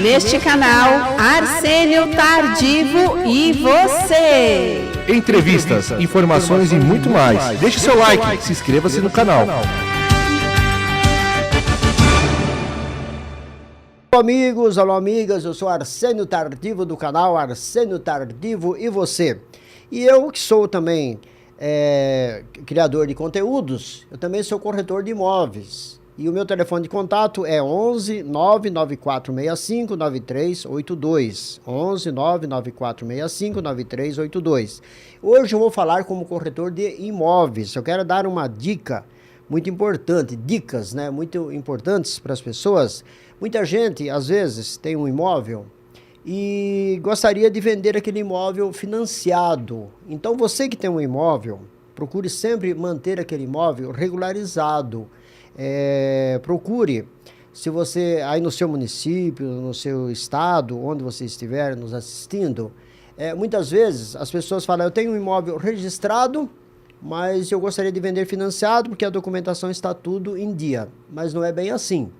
neste canal Arsênio Tardivo e você. Entrevistas, informações e muito mais. Deixe seu like, se inscreva-se no canal. Alô amigos, alô amigas, eu sou Arsênio Tardivo do canal Arsênio Tardivo e você. E eu que sou também criador de conteúdos, eu também sou corretor de imóveis. E o meu telefone de contato é 11 99465 9382. 11 99465 9382. Hoje eu vou falar como corretor de imóveis. Eu quero dar uma dica muito importante, dicas, né, muito importantes para as pessoas. Muita gente, às vezes, tem um imóvel e gostaria de vender aquele imóvel financiado. Então, você que tem um imóvel, procure sempre manter aquele imóvel regularizado. Procure, se você, aí no seu município, no seu estado, onde você estiver nos assistindo, muitas vezes as pessoas falam, eu tenho um imóvel registrado, mas eu gostaria de vender financiado porque a documentação está tudo em dia. Mas não é bem assim.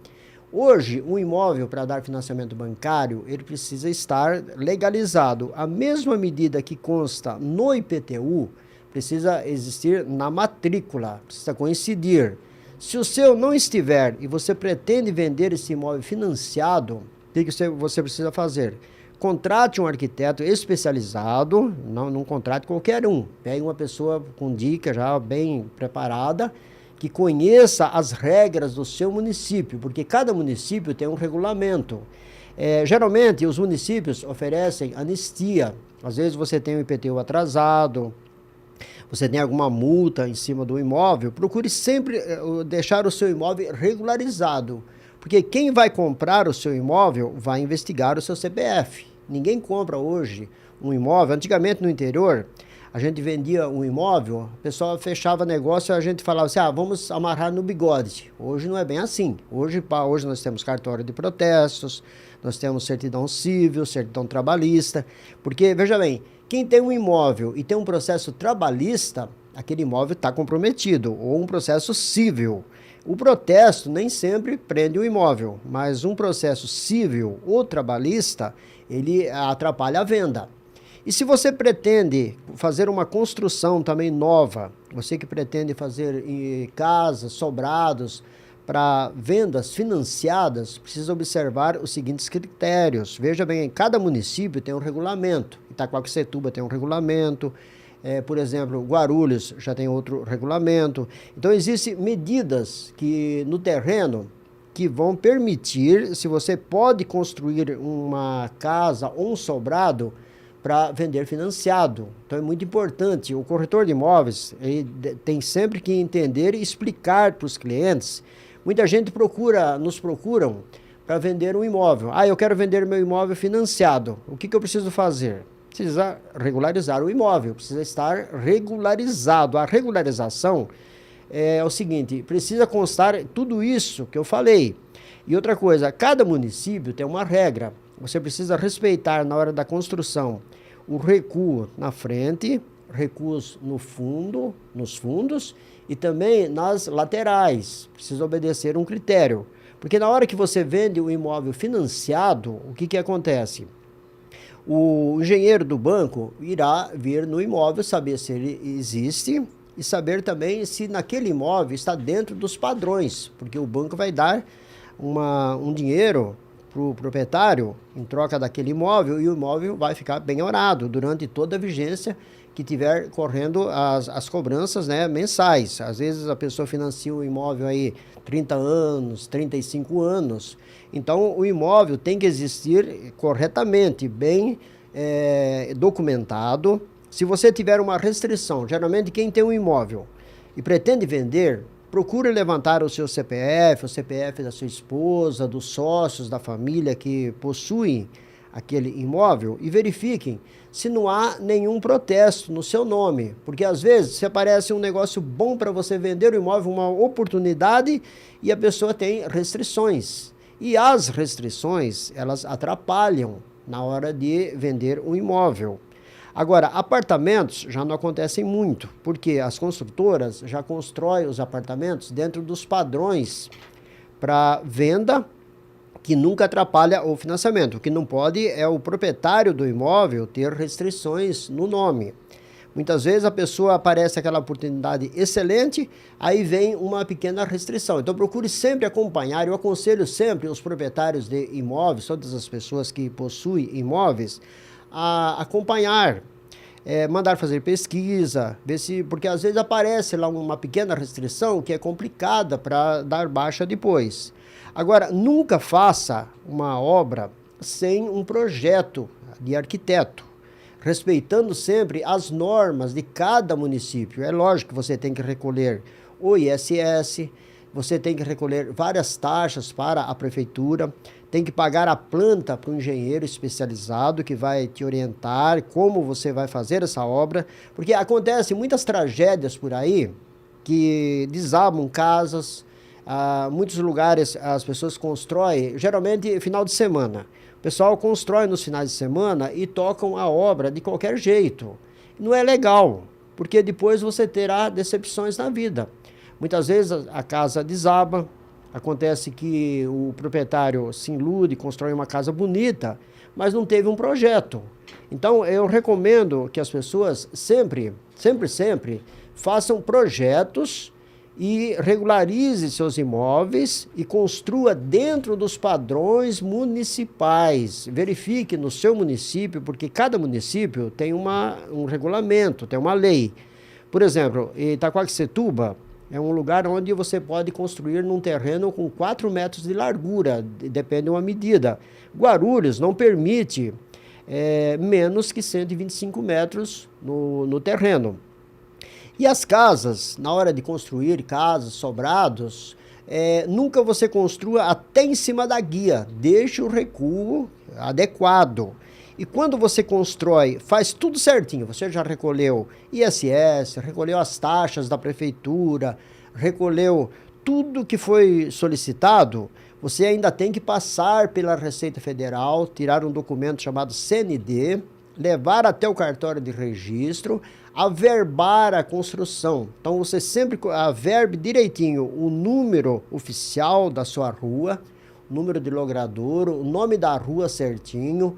Hoje, um imóvel para dar financiamento bancário, ele precisa estar legalizado. A mesma medida que consta no IPTU, precisa existir na matrícula, precisa coincidir. Se o seu não estiver e você pretende vender esse imóvel financiado, o que você precisa fazer? Contrate um arquiteto especializado, não contrate qualquer um. Pegue uma pessoa com dica já bem preparada, que conheça as regras do seu município, porque cada município tem um regulamento. Geralmente, os municípios oferecem anistia. Às vezes você tem um IPTU atrasado, você tem alguma multa em cima do imóvel, procure sempre deixar o seu imóvel regularizado, porque quem vai comprar o seu imóvel vai investigar o seu CPF. Ninguém compra hoje um imóvel. Antigamente no interior, a gente vendia um imóvel, o pessoal fechava negócio e a gente falava assim, vamos amarrar no bigode. Hoje não é bem assim. Hoje nós temos cartório de protestos, nós temos certidão civil, certidão trabalhista, porque, veja bem, quem tem um imóvel e tem um processo trabalhista, aquele imóvel está comprometido, ou um processo civil. O protesto nem sempre prende o imóvel, mas um processo civil ou trabalhista, ele atrapalha a venda. E se você pretende fazer uma construção também nova, você que pretende fazer casas, sobrados, para vendas financiadas, precisa observar os seguintes critérios. Veja bem, cada município tem um regulamento. Itaquaquecetuba tem um regulamento. Por exemplo, Guarulhos já tem outro regulamento. Então, existem medidas que no terreno que vão permitir, se você pode construir uma casa ou um sobrado para vender financiado. Então, é muito importante. O corretor de imóveis ele tem sempre que entender e explicar para os clientes. Muita gente nos procuram para vender um imóvel. Eu quero vender meu imóvel financiado. O que eu preciso fazer? Precisa regularizar o imóvel, precisa estar regularizado. A regularização é o seguinte, precisa constar tudo isso que eu falei. E outra coisa, cada município tem uma regra. Você precisa respeitar na hora da construção o recuo na frente, recuos no fundo, nos fundos e também nas laterais. Precisa obedecer um critério. Porque na hora que você vende o imóvel financiado, o que acontece? O engenheiro do banco irá vir no imóvel, saber se ele existe e saber também se naquele imóvel está dentro dos padrões, porque o banco vai dar um dinheiro para o proprietário em troca daquele imóvel e o imóvel vai ficar penhorado durante toda a vigência que tiver correndo as cobranças, né, mensais. Às vezes a pessoa financia o imóvel aí 30 anos, 35 anos. Então o imóvel tem que existir corretamente, bem documentado. Se você tiver uma restrição, geralmente quem tem um imóvel e pretende vender, procure levantar o seu CPF, o CPF da sua esposa, dos sócios da família que possuem aquele imóvel e verifiquem se não há nenhum protesto no seu nome. Porque às vezes se aparece um negócio bom para você vender o imóvel, uma oportunidade, e a pessoa tem restrições. E as restrições, elas atrapalham na hora de vender o imóvel. Agora, apartamentos já não acontecem muito, porque as construtoras já constroem os apartamentos dentro dos padrões para venda que nunca atrapalha o financiamento. O que não pode é o proprietário do imóvel ter restrições no nome. Muitas vezes a pessoa aparece aquela oportunidade excelente, aí vem uma pequena restrição. Então procure sempre acompanhar, eu aconselho sempre os proprietários de imóveis, todas as pessoas que possuem imóveis, a acompanhar, mandar fazer pesquisa, ver se, porque às vezes aparece lá uma pequena restrição que é complicada para dar baixa depois. Agora, nunca faça uma obra sem um projeto de arquiteto, respeitando sempre as normas de cada município. É lógico que você tem que recolher o ISS, você tem que recolher várias taxas para a prefeitura, tem que pagar a planta para um engenheiro especializado que vai te orientar como você vai fazer essa obra, porque acontecem muitas tragédias por aí que desabam casas. Muitos lugares as pessoas constroem, geralmente final de semana. O pessoal constrói nos finais de semana e tocam a obra de qualquer jeito. Não é legal, porque depois você terá decepções na vida. Muitas vezes a casa desaba, acontece que o proprietário se ilude, constrói uma casa bonita, mas não teve um projeto. Então eu recomendo que as pessoas sempre façam projetos e regularize seus imóveis e construa dentro dos padrões municipais. Verifique no seu município, porque cada município tem um regulamento, tem uma lei. Por exemplo, Itaquaquecetuba é um lugar onde você pode construir num terreno com 4 metros de largura, depende de uma medida. Guarulhos não permite menos que 125 metros no terreno. E as casas, na hora de construir casas, sobrados, nunca você construa até em cima da guia, deixe o recuo adequado. E quando você constrói, faz tudo certinho, você já recolheu ISS, recolheu as taxas da prefeitura, recolheu tudo que foi solicitado, você ainda tem que passar pela Receita Federal, tirar um documento chamado CND, levar até o cartório de registro, averbar a construção. Então você sempre averbe direitinho o número oficial da sua rua, o número de logrador, o nome da rua certinho,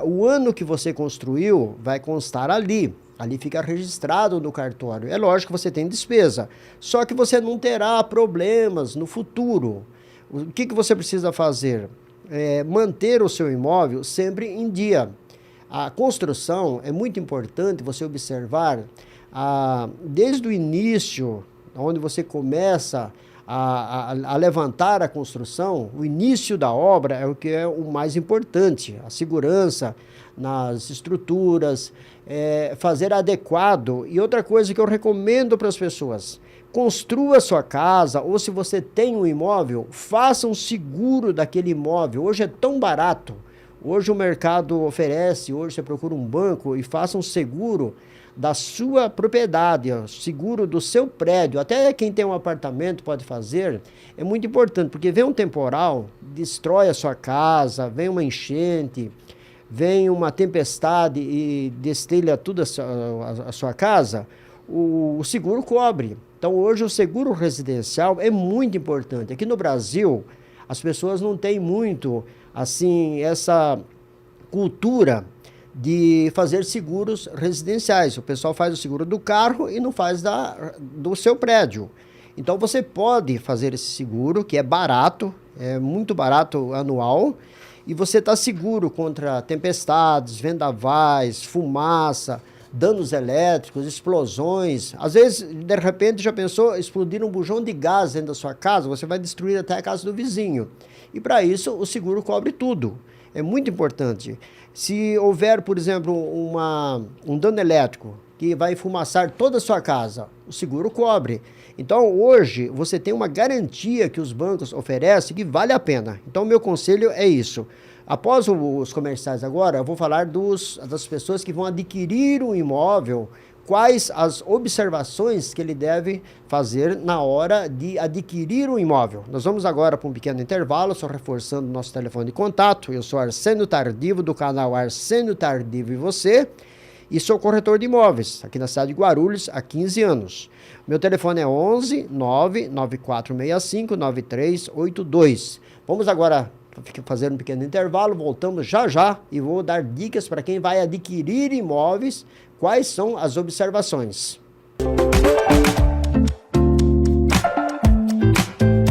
o ano que você construiu vai constar ali. Ali fica registrado no cartório. É lógico que você tem despesa, só que você não terá problemas no futuro. O que você precisa fazer? Manter o seu imóvel sempre em dia. A construção é muito importante você observar desde o início, onde você começa a levantar a construção, o início da obra é o que é o mais importante, a segurança nas estruturas, fazer adequado. E outra coisa que eu recomendo para as pessoas, construa sua casa, ou se você tem um imóvel, faça um seguro daquele imóvel. Hoje é tão barato. Hoje o mercado oferece, hoje você procura um banco e faça um seguro da sua propriedade, seguro do seu prédio. Até quem tem um apartamento pode fazer. É muito importante, porque vem um temporal, destrói a sua casa, vem uma enchente, vem uma tempestade e destelha tudo a sua casa, o seguro cobre. Então hoje o seguro residencial é muito importante. Aqui no Brasil, as pessoas não têm muito assim, essa cultura de fazer seguros residenciais. O pessoal faz o seguro do carro e não faz do seu prédio. Então você pode fazer esse seguro, que é barato, é muito barato anual, e você está seguro contra tempestades, vendavais, fumaça, danos elétricos, explosões. Às vezes, de repente, já pensou explodir um bujão de gás dentro da sua casa, você vai destruir até a casa do vizinho. E para isso, o seguro cobre tudo. É muito importante. Se houver, por exemplo, um dano elétrico que vai enfumaçar toda a sua casa, o seguro cobre. Então, hoje, você tem uma garantia que os bancos oferecem que vale a pena. Então, o meu conselho é isso. Após os comerciais agora, eu vou falar das pessoas que vão adquirir um imóvel, quais as observações que ele deve fazer na hora de adquirir um imóvel. Nós vamos agora para um pequeno intervalo, só reforçando nosso telefone de contato. Eu sou Arsênio Tardivo, do canal Arsênio Tardivo e Você, e sou corretor de imóveis, aqui na cidade de Guarulhos, há 15 anos. Meu telefone é 11 99465 9382. Vamos agora fazer um pequeno intervalo, voltamos já já e vou dar dicas para quem vai adquirir imóveis, quais são as observações.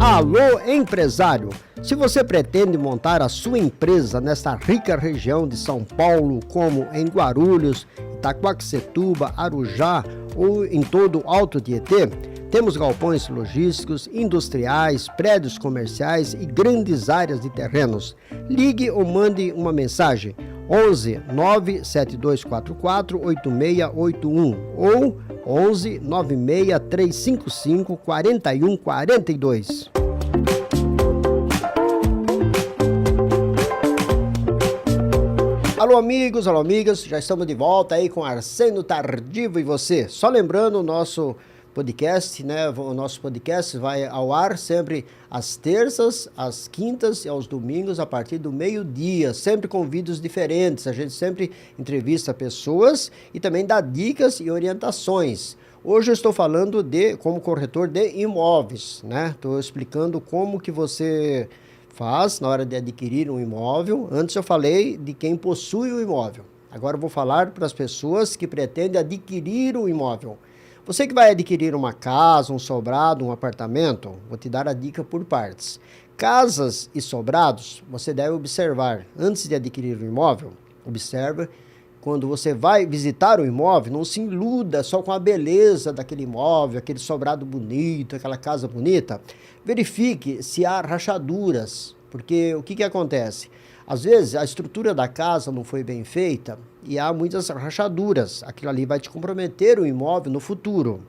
Alô, empresário! Se você pretende montar a sua empresa nesta rica região de São Paulo, como em Guarulhos, Itaquaquecetuba, Arujá ou em todo o Alto Tietê, temos galpões logísticos, industriais, prédios comerciais e grandes áreas de terrenos. Ligue ou mande uma mensagem 11 97244 8681 ou 11 96 355 4142. Alô amigos, alô amigas, já estamos de volta aí com Arsênio Tardivo e você. Só lembrando o nosso podcast, né? O nosso podcast vai ao ar sempre às terças, às quintas e aos domingos a partir do meio-dia, sempre com vídeos diferentes. A gente sempre entrevista pessoas e também dá dicas e orientações. Hoje eu estou falando como corretor de imóveis, né? Estou explicando como que você faz na hora de adquirir um imóvel. Antes eu falei de quem possui o imóvel. Agora eu vou falar para as pessoas que pretendem adquirir o imóvel. Você que vai adquirir uma casa, um sobrado, um apartamento, vou te dar a dica por partes. Casas e sobrados, você deve observar, antes de adquirir o imóvel, observa, quando você vai visitar o imóvel, não se iluda só com a beleza daquele imóvel, aquele sobrado bonito, aquela casa bonita. Verifique se há rachaduras, porque o que acontece? Às vezes a estrutura da casa não foi bem feita e há muitas rachaduras. Aquilo ali vai te comprometer o imóvel no futuro.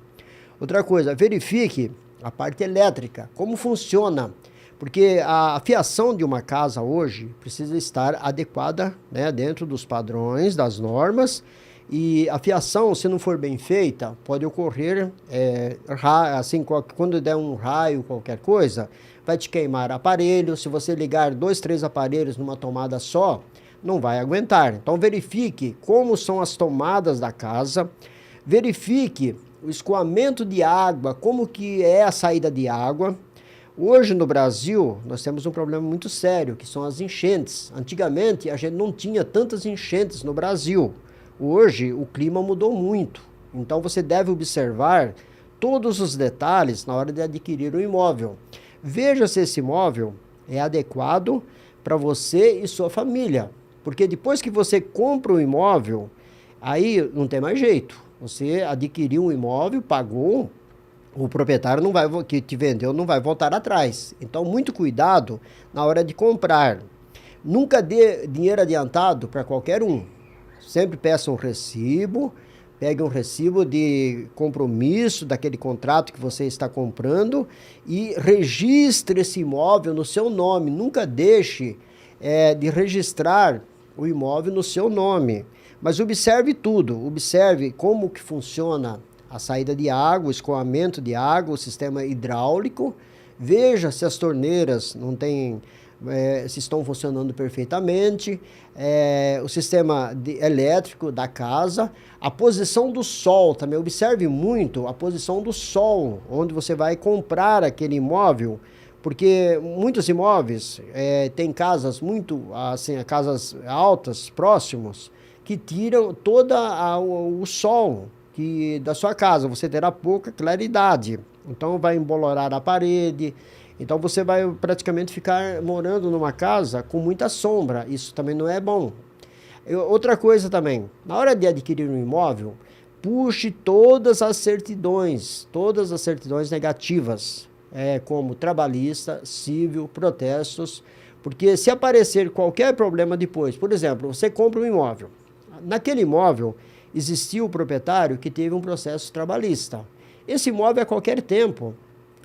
Outra coisa, verifique a parte elétrica, como funciona. Porque a fiação de uma casa hoje precisa estar adequada, né, dentro dos padrões, das normas. E a fiação, se não for bem feita, pode ocorrer, assim, quando der um raio, qualquer coisa, vai te queimar aparelho. Se você ligar 2, 3 aparelhos numa tomada só, não vai aguentar. Então verifique como são as tomadas da casa, verifique o escoamento de água, como que é a saída de água. Hoje no Brasil, nós temos um problema muito sério, que são as enchentes. Antigamente, a gente não tinha tantas enchentes no Brasil. Hoje, o clima mudou muito. Então, você deve observar todos os detalhes na hora de adquirir o imóvel. Veja se esse imóvel é adequado para você e sua família. Porque depois que você compra o imóvel, aí não tem mais jeito. Você adquiriu um imóvel, pagou, o proprietário que te vendeu não vai voltar atrás. Então, muito cuidado na hora de comprar. Nunca dê dinheiro adiantado para qualquer um. Sempre peça um recibo, pegue um recibo de compromisso daquele contrato que você está comprando e registre esse imóvel no seu nome. Nunca deixe de registrar o imóvel no seu nome. Mas observe tudo, observe como que funciona a saída de água, o escoamento de água, o sistema hidráulico. Veja se as torneiras não têm, se estão funcionando perfeitamente, o sistema elétrico da casa, a posição do sol também. Observe muito a posição do sol, onde você vai comprar aquele imóvel, porque muitos imóveis têm casas muito, assim, casas altas, próximos, que tiram todo o sol da sua casa. Você terá pouca claridade, então vai embolorar a parede, então você vai praticamente ficar morando numa casa com muita sombra. Isso também não é bom. Outra coisa também, na hora de adquirir um imóvel, puxe todas as certidões negativas, como trabalhista, civil, protestos, porque se aparecer qualquer problema depois, por exemplo, você compra um imóvel, naquele imóvel existiu o proprietário que teve um processo trabalhista. Esse imóvel a qualquer tempo,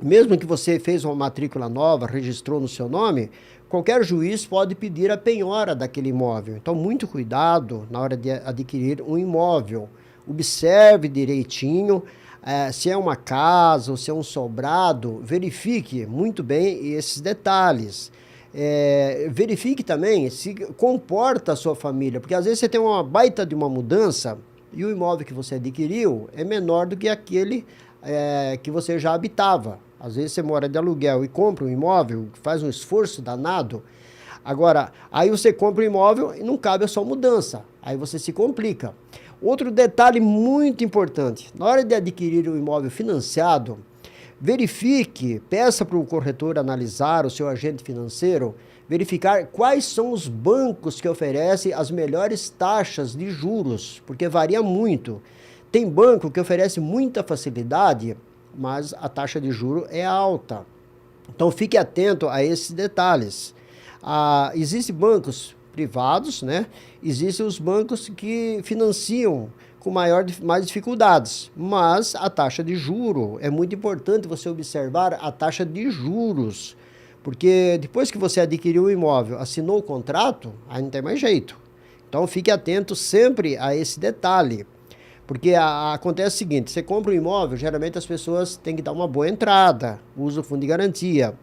mesmo que você fez uma matrícula nova, registrou no seu nome, qualquer juiz pode pedir a penhora daquele imóvel. Então, muito cuidado na hora de adquirir um imóvel. Observe direitinho, se é uma casa ou se é um sobrado, verifique muito bem esses detalhes. Verifique também se comporta a sua família, porque às vezes você tem uma baita de uma mudança e o imóvel que você adquiriu é menor do que aquele que você já habitava. Às vezes você mora de aluguel e compra um imóvel, faz um esforço danado, Agora, aí você compra um imóvel e não cabe a sua mudança. Aí você se complica. Outro detalhe muito importante. Na hora de adquirir um imóvel financiado, verifique, peça para o corretor analisar, o seu agente financeiro, verificar quais são os bancos que oferecem as melhores taxas de juros, porque varia muito. Tem banco que oferece muita facilidade, mas a taxa de juros é alta. Então fique atento a esses detalhes. Existem bancos privados, né? Existem os bancos que financiam com mais dificuldades, mas a taxa de juro é muito importante você observar a taxa de juros, porque depois que você adquiriu o imóvel, assinou o contrato, aí não tem mais jeito. Então fique atento sempre a esse detalhe, porque acontece o seguinte: você compra um imóvel, geralmente as pessoas têm que dar uma boa entrada, usa o fundo de garantia.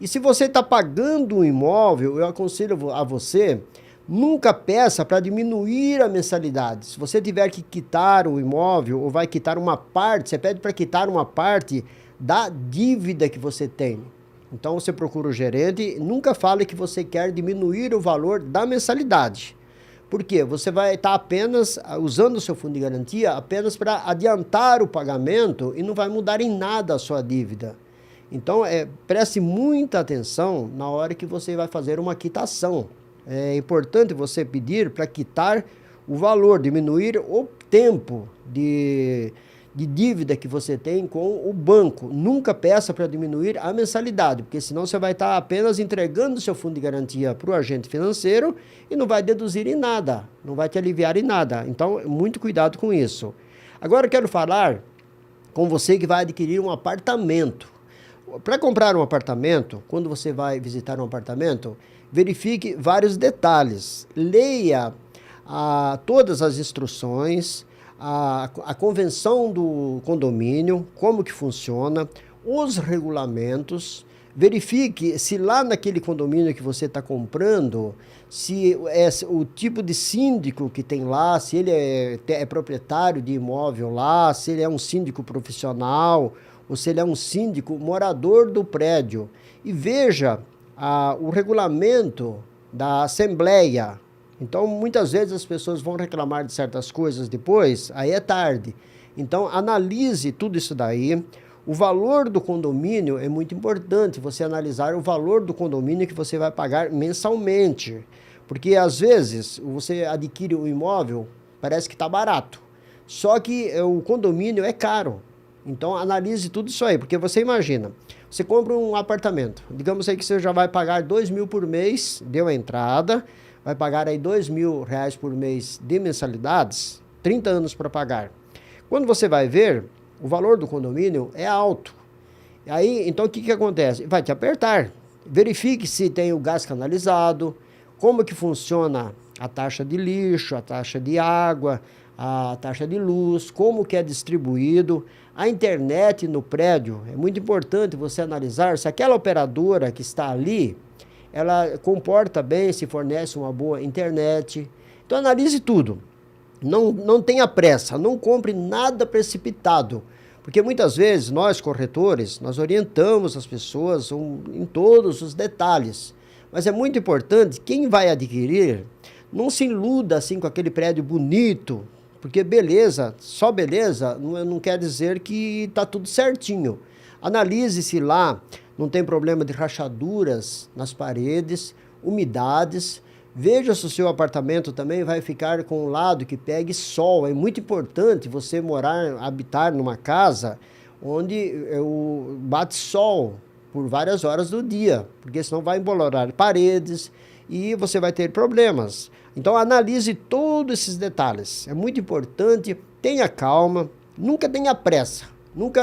E se você está pagando um imóvel, eu aconselho a você, nunca peça para diminuir a mensalidade. Se você tiver que quitar o imóvel ou vai quitar uma parte, você pede para quitar uma parte da dívida que você tem. Então você procura o gerente, nunca fale que você quer diminuir o valor da mensalidade. Por quê? Você vai estar apenas usando o seu fundo de garantia apenas para adiantar o pagamento e não vai mudar em nada a sua dívida. Então preste muita atenção na hora que você vai fazer uma quitação. É importante você pedir para quitar o valor, diminuir o tempo de dívida que você tem com o banco. Nunca peça para diminuir a mensalidade, porque senão você vai estar apenas entregando o seu fundo de garantia para o agente financeiro e não vai deduzir em nada, não vai te aliviar em nada. Então, muito cuidado com isso. Agora eu quero falar com você que vai adquirir um apartamento. Para comprar um apartamento, quando você vai visitar um apartamento, verifique vários detalhes. Leia todas as instruções, a convenção do condomínio, como que funciona, os regulamentos. Verifique se lá naquele condomínio que você está comprando, se é o tipo de síndico que tem lá, se ele é proprietário de imóvel lá, se ele é um síndico profissional, ou se ele é um síndico morador do prédio. E veja o regulamento da Assembleia. Então, muitas vezes as pessoas vão reclamar de certas coisas depois, aí é tarde. Então, analise tudo isso daí. O valor do condomínio é muito importante, você analisar o valor do condomínio que você vai pagar mensalmente. Porque, às vezes, você adquire um imóvel, parece que está barato. Só que o condomínio é caro. Então, analise tudo isso aí, porque você imagina, você compra um apartamento, digamos aí que você já vai pagar 2 mil por mês, deu a entrada, vai pagar aí R$2.000 por mês de mensalidades, 30 anos para pagar. Quando você vai ver, o valor do condomínio é alto. Aí, então, o que acontece? Vai te apertar. Verifique se tem o gás canalizado, como que funciona a taxa de lixo, a taxa de água, a taxa de luz, como que é distribuído, a internet no prédio. É muito importante você analisar se aquela operadora que está ali, ela comporta bem, se fornece uma boa internet. Então analise tudo. Não tenha pressa, não compre nada precipitado. Porque muitas vezes nós, corretores, nós orientamos as pessoas em todos os detalhes. Mas é muito importante, quem vai adquirir, não se iluda assim com aquele prédio bonito, porque beleza, só beleza, não quer dizer que está tudo certinho. Analise se lá não tem problema de rachaduras nas paredes, umidades. Veja se o seu apartamento também vai ficar com um lado que pegue sol. É muito importante você habitar numa casa onde bate sol por várias horas do dia, porque senão vai embolorar paredes e você vai ter problemas. Então analise todos esses detalhes. É muito importante, tenha calma, nunca tenha pressa, nunca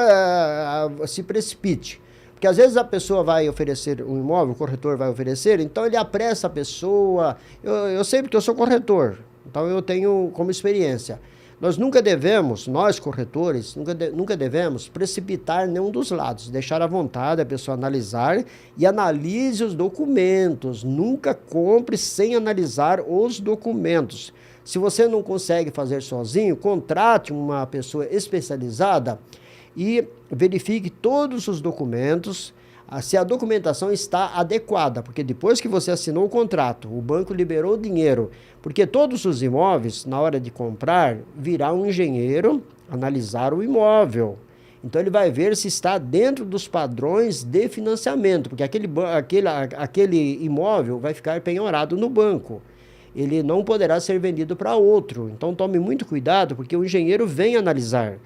se precipite. Porque às vezes a pessoa vai oferecer um imóvel, o corretor vai oferecer, então ele apressa a pessoa. Eu sei porque eu sou corretor, então eu tenho como experiência. Nós nunca devemos, nós corretores, nunca devemos precipitar nenhum dos lados, deixar à vontade a pessoa analisar e analise os documentos. Nunca compre sem analisar os documentos. Se você não consegue fazer sozinho, contrate uma pessoa especializada e verifique todos os documentos, se a documentação está adequada, porque depois que você assinou o contrato, o banco liberou o dinheiro, porque todos os imóveis, na hora de comprar, virá um engenheiro analisar o imóvel. Então ele vai ver se está dentro dos padrões de financiamento, porque aquele imóvel vai ficar penhorado no banco. Ele não poderá ser vendido para outro. Então tome muito cuidado, porque o engenheiro vem analisar.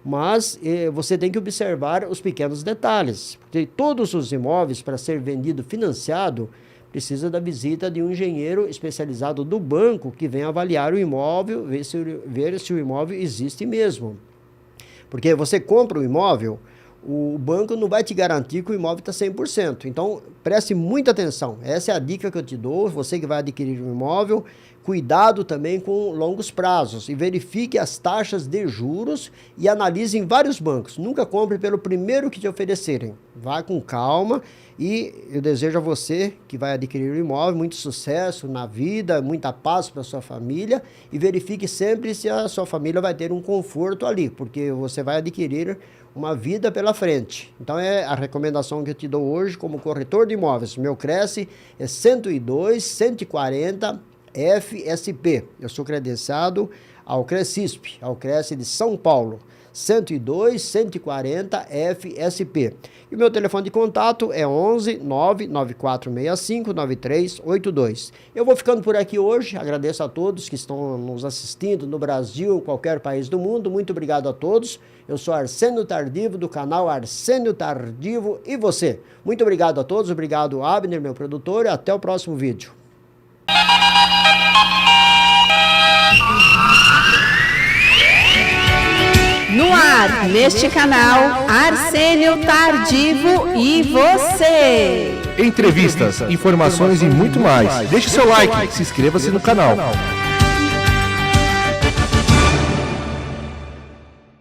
Mas você tem que observar os pequenos detalhes. Porque todos os imóveis, para ser vendido financiado, precisa da visita de um engenheiro especializado do banco que vem avaliar o imóvel, ver se o imóvel existe mesmo. Porque você compra o imóvel, o banco não vai te garantir que o imóvel está 100%. Então, preste muita atenção. Essa é a dica que eu te dou. Você que vai adquirir um imóvel, cuidado também com longos prazos e verifique as taxas de juros e analise em vários bancos. Nunca compre pelo primeiro que te oferecerem. Vá com calma e eu desejo a você que vai adquirir um imóvel muito sucesso na vida, muita paz para sua família e verifique sempre se a sua família vai ter um conforto ali, porque você vai adquirir uma vida pela frente. Então é a recomendação que eu te dou hoje como corretor de imóveis. Meu Cresce é 102 140 FSP. Eu sou credenciado ao Crescisp, ao Cresce de São Paulo. 102 140 FSP. E o meu telefone de contato é 11 99465 9382. Eu vou ficando por aqui hoje. Agradeço a todos que estão nos assistindo no Brasil, em qualquer país do mundo. Muito obrigado a todos. Eu sou Arsênio Tardivo, do canal Arsênio Tardivo e você. Muito obrigado a todos. Obrigado, Abner, meu produtor. E até o próximo vídeo. No ar, neste canal, Arsênio Tardivo e você. Entrevistas, informações e muito mais. Deixe seu like, se inscreva-se no canal.